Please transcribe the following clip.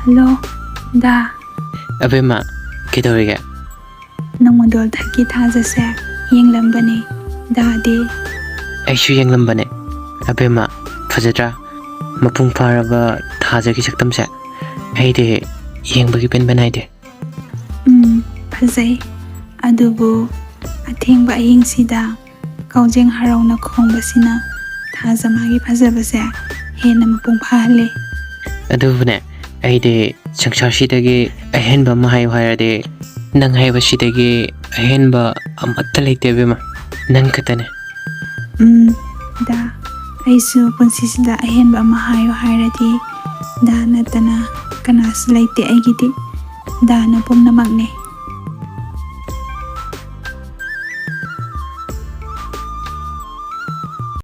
Hello, Da. Abema, kidoriga. Nongmadol Thakki Thaja se Yenglambane, Da de. Aishu Yenglambane. Abema, fajadra. Mapung paraba Thaja ki saktam se. Aide yengbagi pen banai. Fazai. Adubu athengba aying sida kaujeng harauna khongbasina Thaja magi fajabase hena mapung phale. Adubune aide sangsarsidagi ahenba mahayu hairade nang haibashidagi ahenba amatta leite bema nang katane. Da aisu punsisida ahenba mahayu hairadi da natana kanas leite aigidi da na pumnamakne.